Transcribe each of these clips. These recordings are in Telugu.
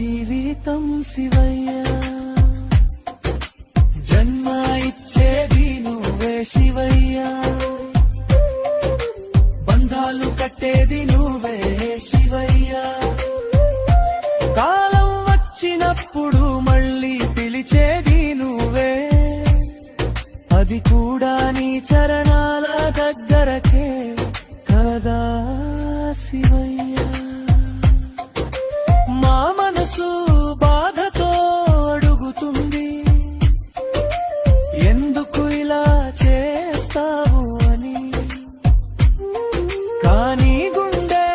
జీవితం శివయ్య, జన్మ ఇచ్చేది నువ్వే శివయ్య, బంధాలు కట్టేది నువ్వే శివయ్య, కాలం వచ్చినప్పుడు మళ్ళీ పిలిచేది నువ్వే, అది కూడా నీ చరణాల దగ్గరకే కదా శివయ్య. మా మనసు బాధతో అడుగుతుంది, ఎందుకు ఇలా చేస్తావు అని, కానీ గుండె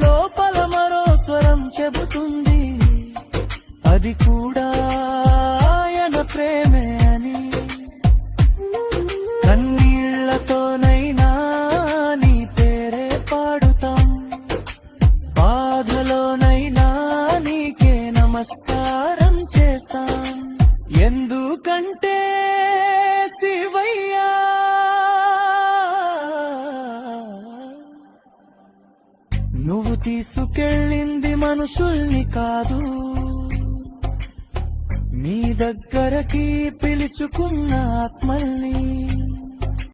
లోపల మరో స్వరం చెబుతుంది, అది కూడా ఆయన ప్రేమే అని. కన్నీళ్లతోనైనా నీ పేరే పాడుతాం, బాధలోనైనా నీకే నమస్కారం చేస్తాం, ఎందుకంటే శివయ్యా నువ్వు తీసుకెళ్ళింది మనుషుల్ని కాదు, నీ దగ్గరకి పిలుచుకున్న ఆత్మల్ని.